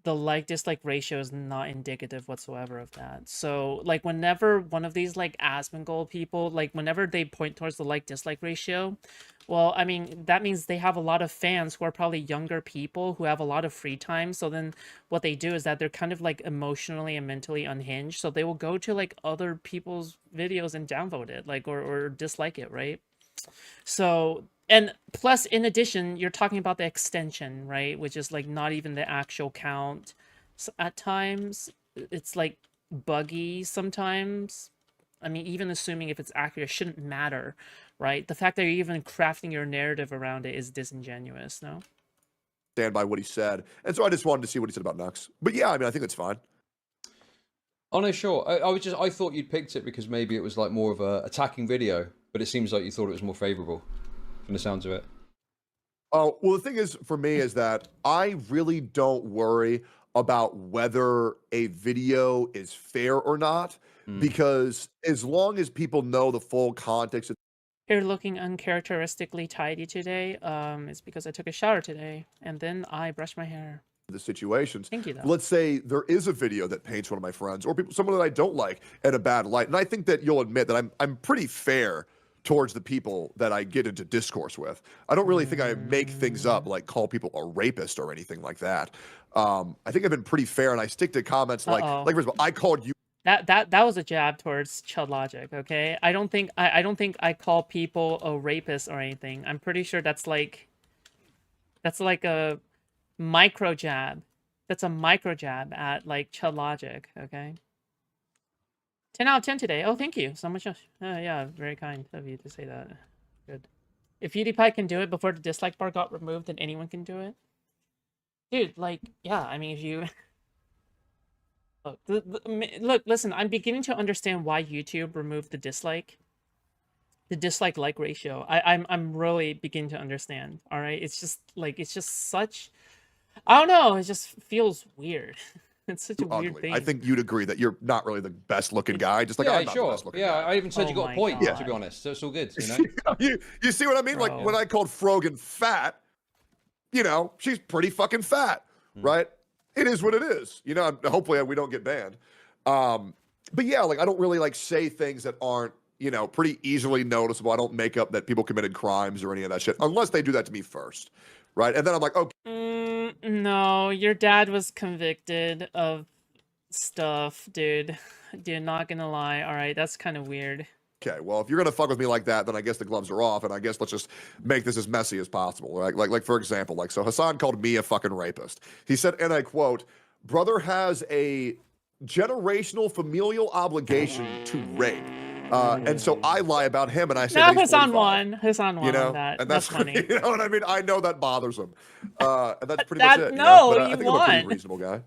the like-dislike ratio is not indicative whatsoever of that. So, like, whenever one of these, like, Asmongold people, like, whenever they point towards the like-dislike ratio, well, I mean, that means they have a lot of fans who are probably younger people who have a lot of free time. So then what they do is that they're kind of, like, emotionally and mentally unhinged. So they will go to, like, other people's videos and downvote it, like, or dislike it, right? So, and plus, in addition, you're talking about the extension, right? Which is like not even the actual count. So at times, it's like buggy sometimes. I mean, even assuming if it's accurate, it shouldn't matter, right? The fact that you're even crafting your narrative around it is disingenuous, no? Stand by what he said. And so I just wanted to see what he said about Nux. But yeah, I mean, I think that's fine. Oh no, sure. I thought you'd picked it because maybe it was like more of a attacking video, but it seems like you thought it was more favorable from the sounds of it. Oh, well, the thing is for me is that I really don't worry about whether a video is fair or not, because as long as people know the full context. You're looking uncharacteristically tidy today. It's because I took a shower today and then I brushed my hair. The situations. Thank you, though. Let's say there is a video that paints one of my friends or people, someone that I don't like, in a bad light, and I think that you'll admit that I'm pretty fair towards the people that I get into discourse with. I don't really think I make things up, like call people a rapist or anything like that. I think I've been pretty fair, and I stick to comments like for example, I called you. That was a jab towards Chud Logic, okay? I don't think I call people a rapist or anything. I'm pretty sure that's like a micro jab. That's a micro jab at like Chud Logic, okay? 10 out of 10 today. Oh, thank you so much. Yeah, very kind of you to say that. Good. If PewDiePie can do it before the dislike bar got removed, then anyone can do it. Dude, like, yeah, I mean, if you... Look, listen, I'm beginning to understand why YouTube removed the dislike ratio. I'm really beginning to understand. All right, it's just like such. I don't know. It just feels weird. It's such a weird thing. I think you'd agree that you're not really the best looking guy. Just like I'm not the best looking guy. I even said you got a point. To be honest, so it's all good. You know. you see what I mean? Bro. Like when I called Frogan fat, you know, she's pretty fucking fat, right? It is what it is. You know, hopefully we don't get banned. But yeah, like I don't really like say things that aren't, you know, pretty easily noticeable. I don't make up that people committed crimes or any of that shit unless they do that to me first, right? And then I'm like, okay. No, your dad was convicted of stuff, dude. Dude, not gonna lie. All right, that's kind of weird. Okay, well, if you're gonna fuck with me like that, then I guess the gloves are off, and I guess let's just make this as messy as possible. Like for example, like so Hassan called me a fucking rapist. He said, and I quote, "Brother has a generational familial obligation to rape." And so I lie about him, and I say Hassan won. Hassan won, you know, on that. And that's funny. You know what I mean? I know that bothers him, and that's pretty much it. No, you know? But I think I'm a pretty reasonable guy.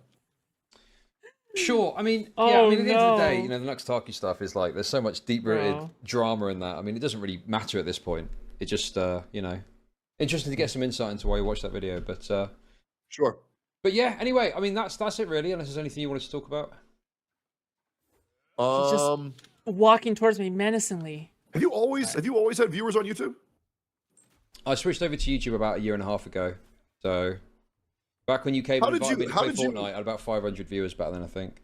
Sure, I mean, yeah, I mean, at the end of the day, you know, the Nuxtaki stuff is like, there's so much deep-rooted drama in that. I mean, it doesn't really matter at this point. It just, you know, interesting to get some insight into why you watched that video, but... Sure. But yeah, anyway, I mean, that's it really, unless there's anything you wanted to talk about. He's just walking towards me menacingly. Have you always had viewers on YouTube? I switched over to YouTube about 1.5 years ago, so... Back when you came and invited me to play Fortnite, I had about 500 viewers back then, I think.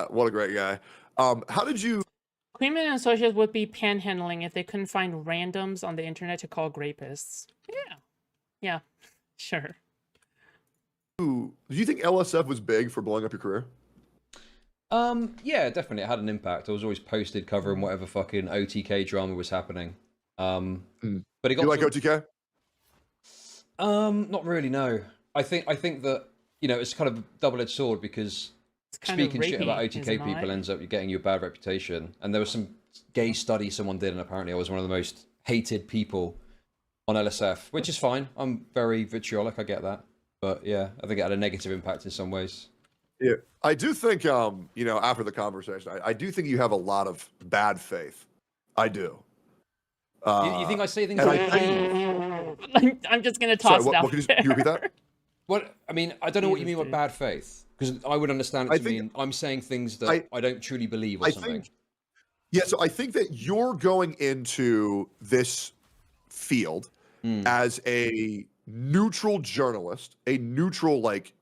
What a great guy. How did you... Queenman and Associates would be panhandling if they couldn't find randoms on the internet to call rapists. Yeah. Yeah, sure. Do you think LSF was big for blowing up your career? Yeah, definitely. It had an impact. I was always posted covering whatever fucking OTK drama was happening. But it got... You like OTK? Not really, no. I think that, you know, it's kind of a double-edged sword because speaking shit about OTK people ends up getting you a bad reputation. And there was some gay study someone did, and apparently I was one of the most hated people on LSF, which is fine. I'm very vitriolic, I get that. But yeah, I think it had a negative impact in some ways. Yeah, I do think, you know, after the conversation, I do think you have a lot of bad faith. I do. You think I say things like... I'm just going to toss it out. Can you repeat that? Well, I mean, I don't know what you mean by bad faith, because I would understand it to mean I'm saying things that I don't truly believe or something. Yeah, so I think that you're going into this field as a neutral journalist, a neutral, like,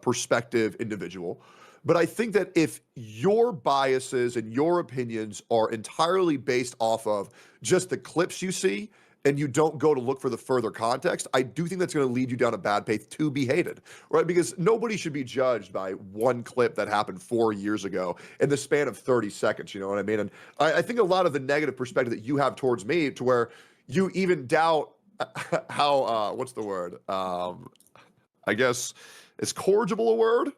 perspective individual. But I think that if your biases and your opinions are entirely based off of just the clips you see, and you don't go to look for the further context, I do think that's going to lead you down a bad path to be hated, right? Because nobody should be judged by one clip that happened 4 years ago in the span of 30 seconds, you know what I mean? And I think a lot of the negative perspective that you have towards me, to where you even doubt how, what's the word? I guess, is corrigible a word?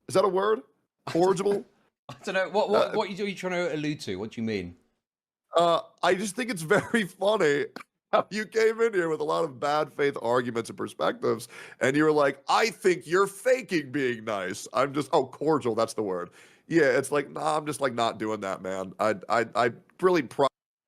Is that a word? Corrigible? I don't know. What are you trying to allude to? What do you mean? I just think it's very funny how you came in here with a lot of bad faith arguments and perspectives, and you were like, I think you're faking being nice. I'm just, oh, cordial, that's the word. Yeah, it's like, nah, I'm just like not doing that, man. I really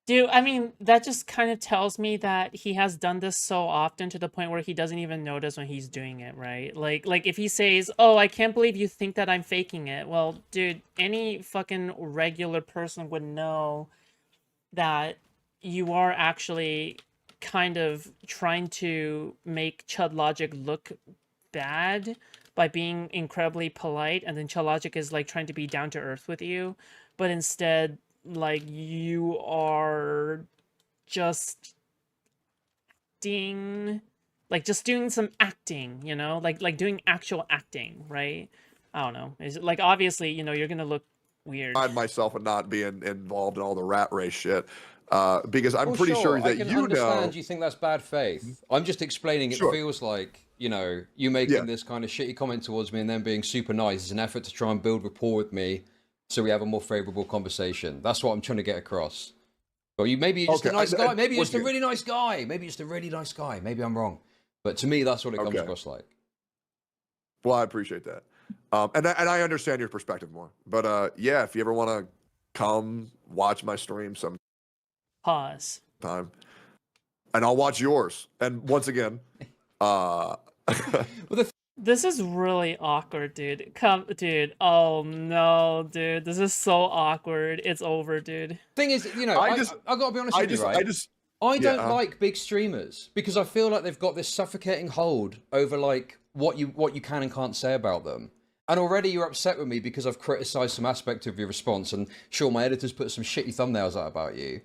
Dude, I mean, that just kind of tells me that he has done this so often to the point where he doesn't even notice when he's doing it, right? Like if he says, oh, I can't believe you think that I'm faking it. Well, dude, any fucking regular person would know that you are actually kind of trying to make Chud Logic look bad by being incredibly polite, and then Chud Logic is like trying to be down to earth with you, but instead, like, you are just just doing some acting, you know, like doing actual acting, right? I don't know. Is it like, obviously, you know, you're gonna look weird. pride myself in not being involved in all the rat race shit. Because I'm pretty sure that I can understand you think that's bad faith. I'm just explaining it feels like, you know, you making this kind of shitty comment towards me and then being super nice is an effort to try and build rapport with me so we have a more favorable conversation. That's what I'm trying to get across. Or maybe you're just a nice guy. Maybe you're just a really nice guy. Maybe just a really nice guy. Maybe I'm wrong. But to me, that's what it comes across like. Well, I appreciate that. And I understand your perspective more. But yeah, if you ever want to come watch my stream sometime, and I'll watch yours. And once again, this is really awkward, dude. Dude. Oh no, dude. This is so awkward. It's over, dude. Thing is, you know, I gotta be honest with you, right? I don't like big streamers because I feel like they've got this suffocating hold over like what you can and can't say about them. And already you're upset with me because I've criticized some aspect of your response, and sure, my editors put some shitty thumbnails out about you.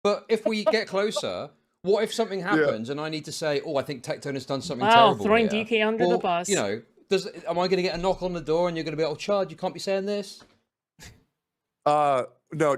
But if we get closer, what if something happens and I need to say, oh, I think Tectone has done something terrible throwing here. DK under the bus. You know, am I going to get a knock on the door and you're going to be, oh, Chud, you can't be saying this? No,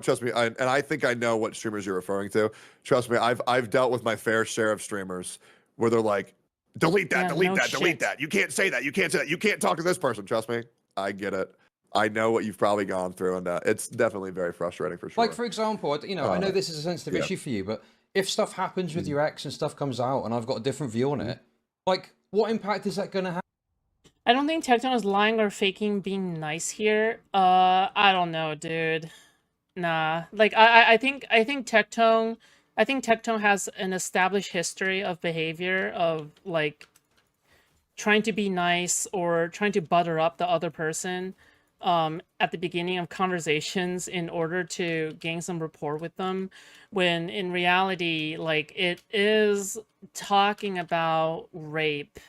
trust me. I think I know what streamers you're referring to. Trust me, I've dealt with my fair share of streamers where they're like, delete that, delete that. You can't say that. You can't say that. You can't talk to this person. Trust me, I get it. I know what you've probably gone through, and it's definitely very frustrating for sure. Like, for example, you know, I know this is a sensitive issue for you, but if stuff happens with your ex and stuff comes out and I've got a different view on it, like, what impact is that going to have? I don't think Tectone is lying or faking being nice here. I don't know, dude. Nah. Like, I think Tectone has an established history of behavior of, like, trying to be nice or trying to butter up the other person at the beginning of conversations in order to gain some rapport with them, when in reality, like, it is talking about rape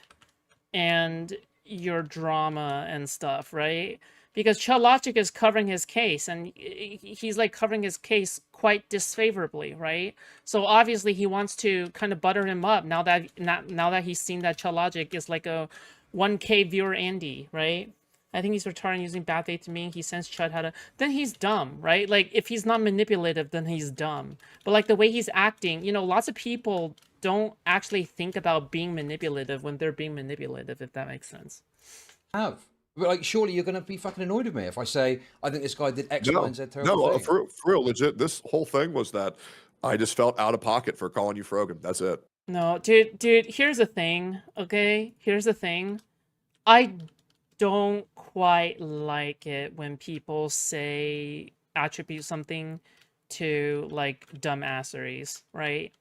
and your drama and stuff, right? Because Chud Logic is covering his case, and he's like covering his case quite disfavorably, right? So obviously he wants to kind of butter him up now that he's seen that Chud Logic is like a 1K viewer Andy, right? I think he's retarded using bad faith to me. He sends Chud how to... Then he's dumb, right? Like, if he's not manipulative, then he's dumb. But, like, the way he's acting, you know, lots of people don't actually think about being manipulative when they're being manipulative, if that makes sense. But, like, surely you're going to be fucking annoyed with me if I say, I think this guy did X, Y, and Z terrible thing. For real, legit, this whole thing was that I just felt out of pocket for calling you Frogan. That's it. No, dude, here's the thing, okay? Here's the thing. I don't quite like it when people attribute something to, like, dumbasseries, right?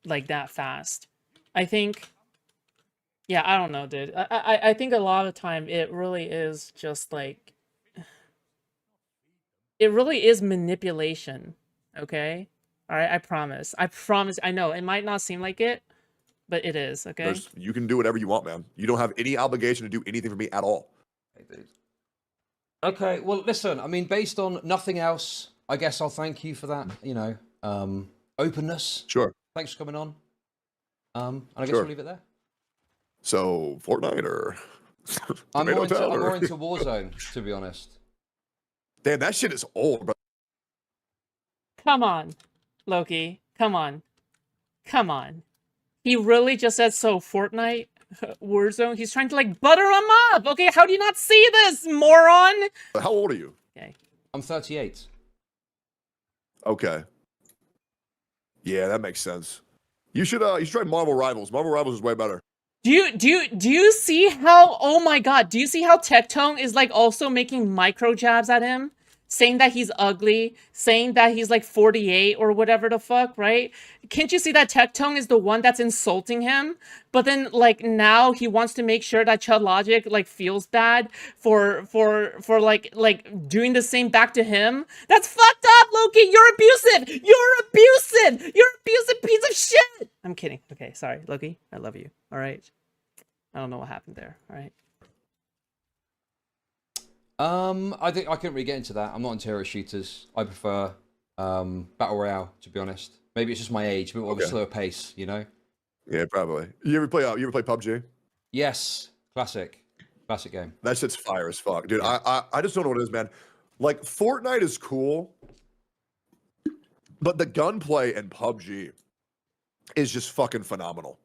Like, that fast. I think, yeah, I don't know, dude. I think a lot of the time it really is just, like, it really is manipulation, okay? All right, I promise. I know, it might not seem like it, but it is, okay? You can do whatever you want, man. You don't have any obligation to do anything for me at all. Hey, dude. Okay, well, listen, I mean, based on nothing else, I guess I'll thank you for that, you know, openness. Sure. Thanks for coming on. And I guess Sure. we'll leave it there. So, Fortnite or I'm more into or... Warzone, to be honest. Damn, that shit is old, bro. Come on, Loki. Come on. Come on. He really just said so. Fortnite, Warzone. He's trying to like butter him up. Okay, how do you not see this, moron? How old are you? Okay. I'm 38. Okay. Yeah, that makes sense. You should try Marvel Rivals. Marvel Rivals is way better. Do you see how, oh my god, do you see how Tectone is like also making micro jabs at him? Saying that he's ugly, saying that he's like 48 or whatever the fuck, right? Can't you see that Tectone is the one that's insulting him? But then like now he wants to make sure that Chud Logic like feels bad for like doing the same back to him. That's fucked up, Loki. You're abusive. You're abusive. You're an abusive piece of shit. I'm kidding. Okay, sorry, Loki. I love you. All right. I don't know what happened there. All right. I think I couldn't really get into that. I'm not into hero shooters. I prefer battle royale, to be honest. Maybe it's just my age, but of a slower pace, you know. Yeah, probably. You ever play PUBG? Yes, classic game. That shit's fire as fuck, dude. I just don't know what it is, man. Like Fortnite is cool, but the gunplay in PUBG is just fucking phenomenal.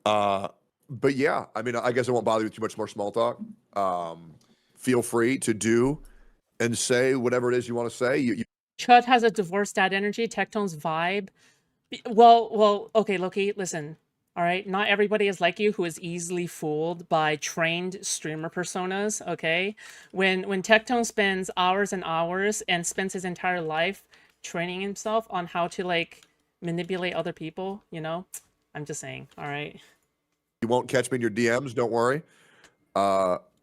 But yeah, I mean, I guess I won't bother you with too much more small talk. Feel free to do and say whatever it is you want to say. Chud has a divorced dad energy. Tectone's vibe. Well, okay, Loki, listen. All right, not everybody is like you who is easily fooled by trained streamer personas, okay? When Tectone spends hours and hours and spends his entire life training himself on how to, like, manipulate other people, you know? I'm just saying, all right? You won't catch me in your DMs, don't worry.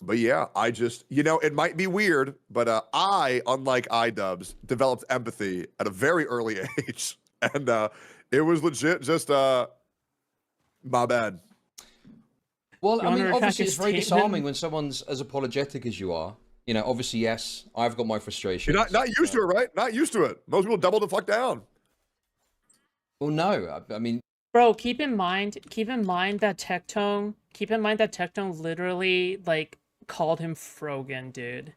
But yeah, I just, you know, it might be weird, but I, unlike iDubbbz, developed empathy at a very early age. And it was legit just, my bad. Well, I mean, obviously it's very disarming when someone's as apologetic as you are. You know, obviously, yes, I've got my frustrations. You're not used to it, right? Not used to it. Most people double the fuck down. Well, no, I mean... Bro, keep in mind that Tectone literally, like, called him Frogan, dude.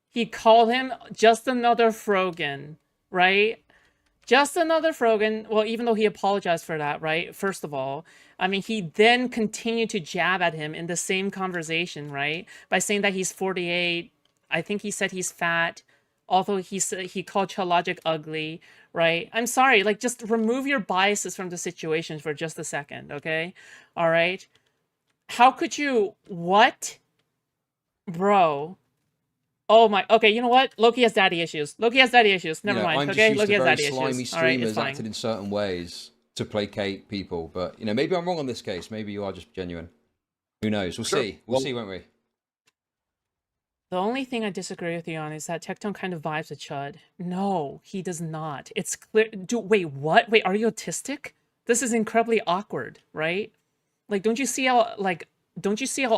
He called him just another Frogan, right? Just another Frogan. Well, even though he apologized for that, right? First of all, I mean, he then continued to jab at him in the same conversation, right? By saying that he's 48. I think he said he's fat. Although he called Chalogic ugly, right? I'm sorry, like, just remove your biases from the situation for just a second, okay? All right? How could you... What? Bro. Oh my... Okay, you know what? Loki has daddy issues. Loki has daddy issues. Never mind, okay? Loki has daddy issues. Slimy streamers acted in certain ways to placate people, but, you know, maybe I'm wrong on this case. Maybe you are just genuine. Who knows? We'll see. We'll see, won't we? The only thing I disagree with you on is that Tectone kind of vibes with Chud. No, he does not. It's clear... Wait, what? Wait, are you autistic? This is incredibly awkward, right? Like, don't you see how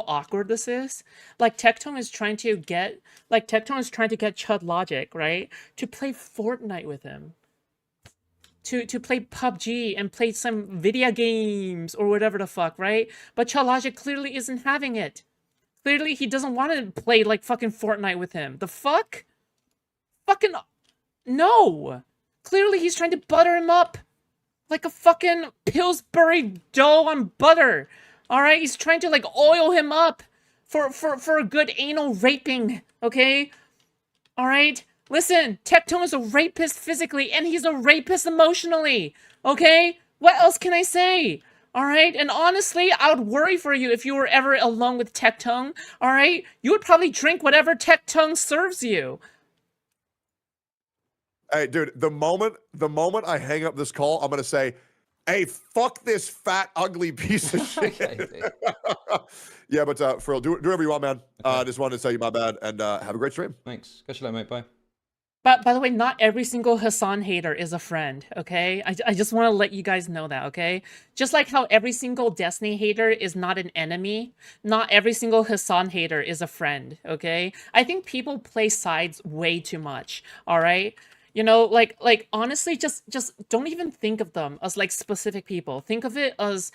awkward this is? Like, Tectone is trying to get Chud Logic, right? To play Fortnite with him. To play PUBG and play some video games or whatever the fuck, right? But Chud Logic clearly isn't having it. Clearly, he doesn't want to play, like, fucking Fortnite with him. The fuck? Fucking... No! Clearly, he's trying to butter him up. Like a fucking Pillsbury dough on butter. Alright? He's trying to, like, oil him up for a good anal raping. Okay? Alright? Listen, Tectone is a rapist physically, and he's a rapist emotionally. Okay? What else can I say? Alright? And honestly, I would worry for you if you were ever alone with Tectone. Alright? You would probably drink whatever Tectone serves you. Hey, dude, the moment I hang up this call, I'm going to say, hey, fuck this fat, ugly piece of shit. Yeah, but for real, do whatever you want, man. I just wanted to tell you my bad, and have a great stream. Thanks. Catch you later, mate. Bye. But by the way, not every single Hassan hater is a friend, okay? I just want to let you guys know that, okay? Just like how every single Destiny hater is not an enemy, not every single Hassan hater is a friend, okay? I think people play sides way too much, all right? You know, like honestly, just don't even think of them as like specific people. Think of it as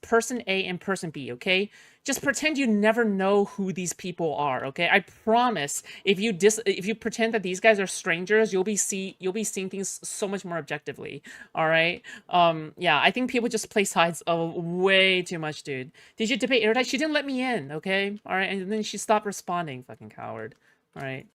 person A and person B, okay? Just pretend you never know who these people are, okay? I promise if you pretend that these guys are strangers, you'll be seeing things so much more objectively. All right? Yeah, I think people just play sides way too much, dude. Did you debate Erudite? She didn't let me in, okay? All right, and then she stopped responding, fucking coward. All right.